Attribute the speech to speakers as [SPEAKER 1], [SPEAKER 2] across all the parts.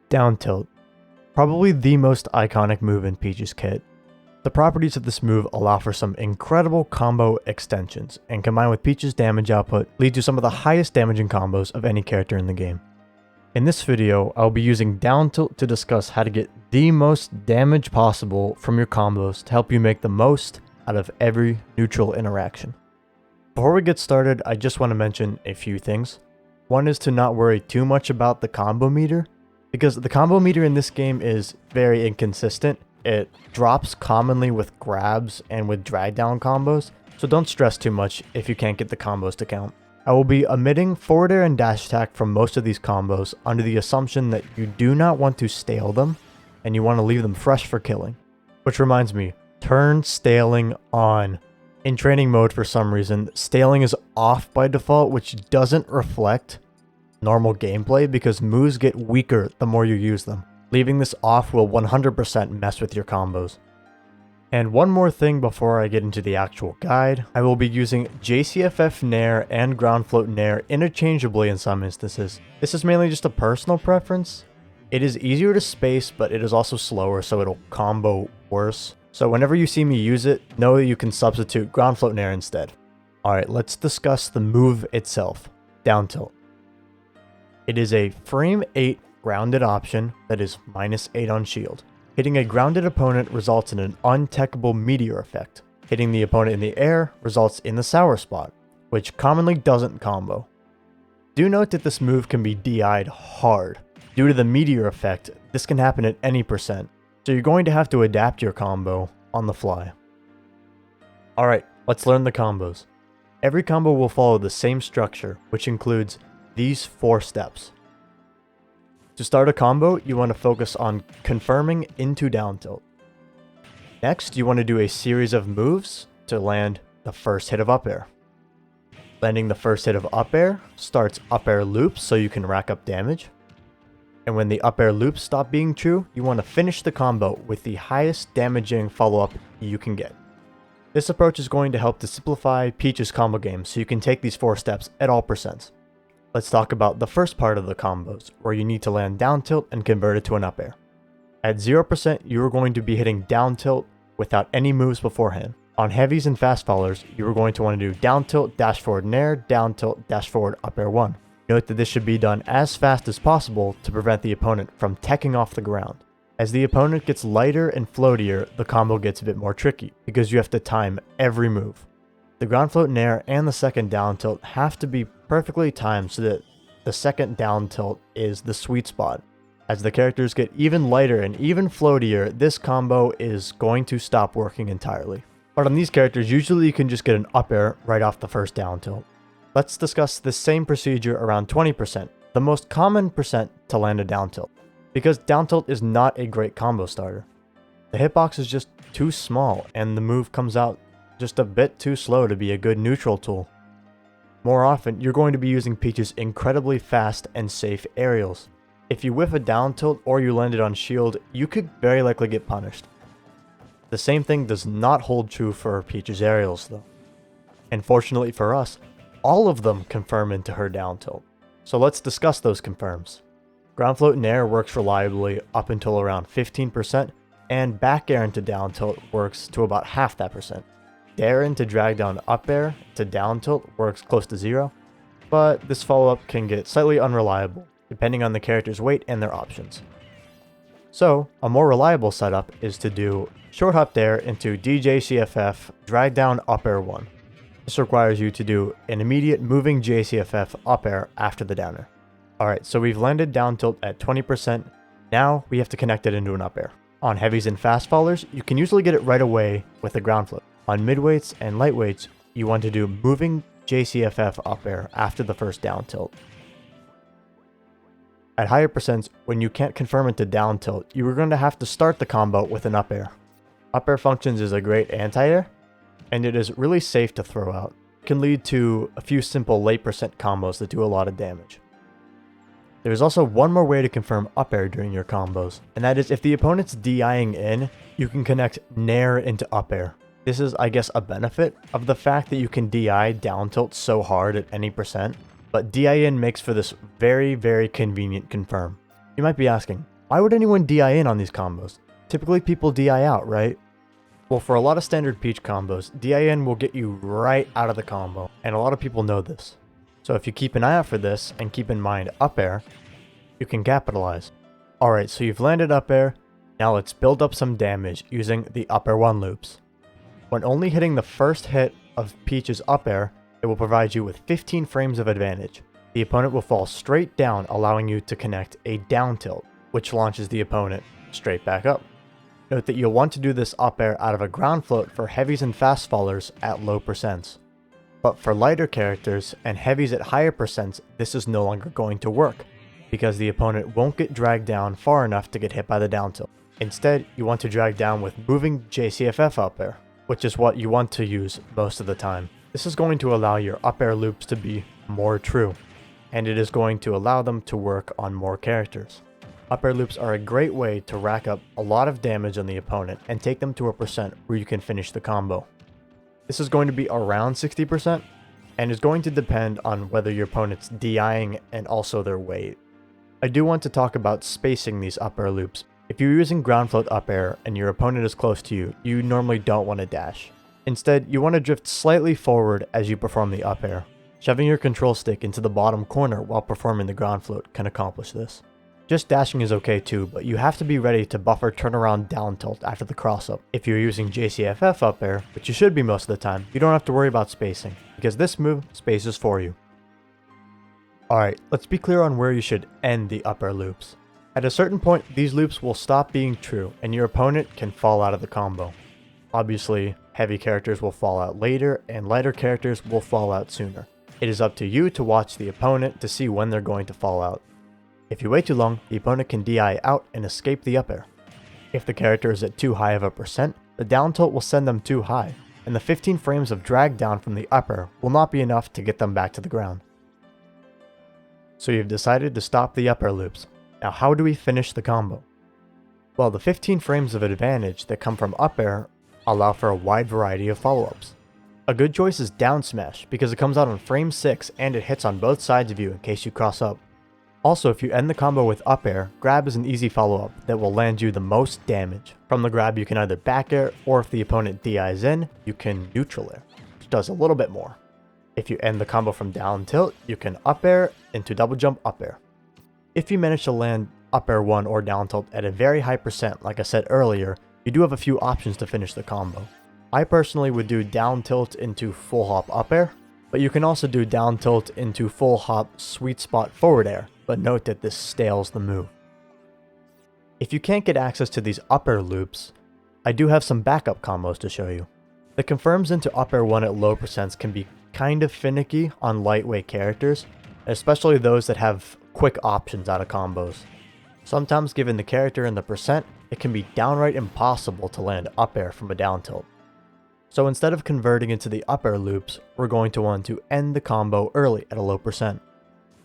[SPEAKER 1] Down tilt. Probably the most iconic move in Peach's kit. The properties of this move allow for some incredible combo extensions, and combined with Peach's damage output, lead to some of the highest damaging combos of any character in the game. In this video, I'll be using down tilt to discuss how to get the most damage possible from your combos to help you make the most out of every neutral interaction. Before we get started, I just want to mention a few things. One is to not worry too much about the combo meter, because the combo meter in this game is very inconsistent. It drops commonly with grabs and with drag down combos, so don't stress too much if you can't get the combos to count. I will be omitting forward air and dash attack from most of these combos under the assumption that you do not want to stale them and you want to leave them fresh for killing. Which reminds me, turn staling on. In training mode, for some reason, staling is off by default, which doesn't reflect normal gameplay because moves get weaker the more you use them. Leaving this off will 100% mess with your combos. And one more thing before I get into the actual guide, I will be using JCFF Nair and Ground Float Nair interchangeably in some instances. This is mainly just a personal preference. It is easier to space, but it is also slower, so it'll combo worse. So whenever you see me use it, know that you can substitute Ground Float Nair instead. Alright, let's discuss the move itself, Down Tilt. It is a frame 8 grounded option that is -8 on shield. Hitting a grounded opponent results in an untechable meteor effect. Hitting the opponent in the air results in the sour spot, which commonly doesn't combo. Do note that this move can be DI'd hard. Due to the meteor effect, this can happen at any percent, so you're going to have to adapt your combo on the fly. Alright, let's learn the combos. Every combo will follow the same structure, which includes these 4 steps. To start a combo, you want to focus on confirming into down tilt. Next, you want to do a series of moves to land the first hit of up air. Landing the first hit of up air starts up air loops so you can rack up damage. And when the up air loops stop being true, you want to finish the combo with the highest damaging follow-up you can get. This approach is going to help to simplify Peach's combo game so you can take these 4 steps at all percents. Let's talk about the first part of the combos, where you need to land down tilt and convert it to an up air. At 0%, you are going to be hitting down tilt without any moves beforehand. On heavies and fast fallers, you are going to want to do down tilt, dash forward nair, down tilt, dash forward, up air 1. Note that this should be done as fast as possible to prevent the opponent from teching off the ground. As the opponent gets lighter and floatier, the combo gets a bit more tricky, because you have to time every move. The ground float nair and the second down tilt have to be perfectly timed so that the second down tilt is the sweet spot. As the characters get even lighter and even floatier, this combo is going to stop working entirely. But on these characters, usually you can just get an up air right off the first down tilt. Let's discuss the same procedure around 20%, the most common percent to land a down tilt, because down tilt is not a great combo starter. The hitbox is just too small and the move comes out just a bit too slow to be a good neutral tool. More often, you're going to be using Peach's incredibly fast and safe aerials. If you whiff a down tilt or you land it on shield, you could very likely get punished. The same thing does not hold true for Peach's aerials though. And fortunately for us, all of them confirm into her down tilt. So let's discuss those confirms. Ground float nair works reliably up until around 15%, and back air into down tilt works to about half that percent. Dare into drag down up air to down tilt works close to 0, but this follow-up can get slightly unreliable, depending on the character's weight and their options. So, a more reliable setup is to do short hop dare into DJCFF drag down up air 1. This requires you to do an immediate moving JCFF up air after the downer. Alright, so we've landed down tilt at 20%, now we have to connect it into an up air. On heavies and fast fallers, you can usually get it right away with a ground float. On midweights and lightweights, you want to do moving JCFF up air after the first down tilt. At higher percents, when you can't confirm it to down tilt, you are going to have to start the combo with an up air. Up air functions as a great anti-air, and it is really safe to throw out. It can lead to a few simple late percent combos that do a lot of damage. There is also one more way to confirm up air during your combos, and that is if the opponent's DIing in, you can connect nair into up air. This is, I guess, a benefit of the fact that you can DI down tilt so hard at any percent, but DI in makes for this very, very convenient confirm. You might be asking, Why would anyone DI in on these combos? Typically people DI out, right? Well, for a lot of standard Peach combos, DI in will get you right out of the combo, and a lot of people know this. So if you keep an eye out for this, and keep in mind up air, you can capitalize. Alright, so you've landed up air, now let's build up some damage using the up air 1 loops. When only hitting the first hit of Peach's up air, it will provide you with 15 frames of advantage. The opponent will fall straight down, allowing you to connect a down tilt, which launches the opponent straight back up. Note that you'll want to do this up air out of a ground float for heavies and fast fallers at low percents. But for lighter characters and heavies at higher percents, this is no longer going to work, because the opponent won't get dragged down far enough to get hit by the down tilt. Instead, you want to drag down with moving JCFF up air, which is what you want to use most of the time. This is going to allow your up air loops to be more true, and it is going to allow them to work on more characters. Up air loops are a great way to rack up a lot of damage on the opponent and take them to a percent where you can finish the combo. This is going to be around 60% and is going to depend on whether your opponent's DIing and also their weight. I do want to talk about spacing these up air loops. If you're using ground float up air and your opponent is close to you, you normally don't want to dash. Instead, you want to drift slightly forward as you perform the up air. Shoving your control stick into the bottom corner while performing the ground float can accomplish this. Just dashing is okay too, but you have to be ready to buffer turnaround down tilt after the cross up. If you're using JCFF up air, which you should be most of the time, you don't have to worry about spacing, because this move spaces for you. Alright, let's be clear on where you should end the up air loops. At a certain point, these loops will stop being true, and your opponent can fall out of the combo. Obviously, heavy characters will fall out later, and lighter characters will fall out sooner. It is up to you to watch the opponent to see when they're going to fall out. If you wait too long, the opponent can DI out and escape the up air. If the character is at too high of a percent, the down tilt will send them too high, and the 15 frames of drag down from the up air will not be enough to get them back to the ground. So you've decided to stop the up air loops. Now how do we finish the combo? Well, the 15 frames of advantage that come from up air allow for a wide variety of follow-ups. A good choice is down smash because it comes out on frame 6 and it hits on both sides of you in case you cross up. Also, if you end the combo with up air, grab is an easy follow-up that will land you the most damage. From the grab you can either back air, or if the opponent DIs in, you can neutral air, which does a little bit more. If you end the combo from down tilt, you can up air into double jump up air. If you manage to land up air 1 or down tilt at a very high percent, like I said earlier, you do have a few options to finish the combo. I personally would do down tilt into full hop up air, but you can also do down tilt into full hop sweet spot forward air, but note that this stales the move. If you can't get access to these up air loops, I do have some backup combos to show you. The confirms into up air 1 at low percents can be kind of finicky on lightweight characters, especially those that have quick options out of combos. Sometimes given the character and the percent, it can be downright impossible to land up air from a down tilt. So instead of converting into the up air loops, we're going to want to end the combo early at a low percent.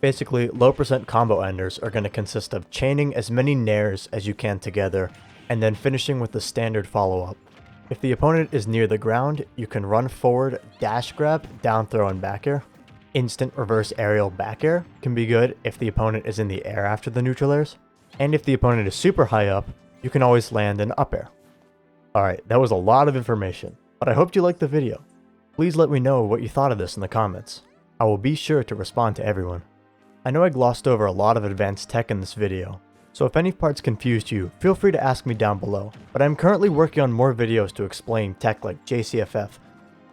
[SPEAKER 1] Basically, low percent combo enders are going to consist of chaining as many nairs as you can together, and then finishing with the standard follow-up. If the opponent is near the ground, you can run forward, dash grab, down throw and back air. Instant reverse aerial back air can be good if the opponent is in the air after the neutral airs. And if the opponent is super high up, you can always land an up air. Alright, that was a lot of information, but I hope you liked the video. Please let me know what you thought of this in the comments. I will be sure to respond to everyone. I know I glossed over a lot of advanced tech in this video, so if any parts confused you, feel free to ask me down below, but I'm currently working on more videos to explain tech like JCFF.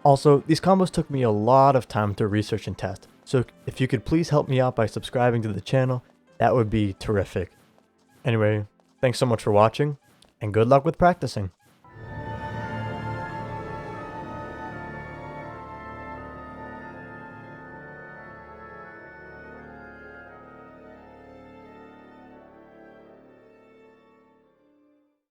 [SPEAKER 1] Also, these combos took me a lot of time to research and test, so if you could please help me out by subscribing to the channel, that would be terrific. Anyway, thanks so much for watching, and good luck with practicing.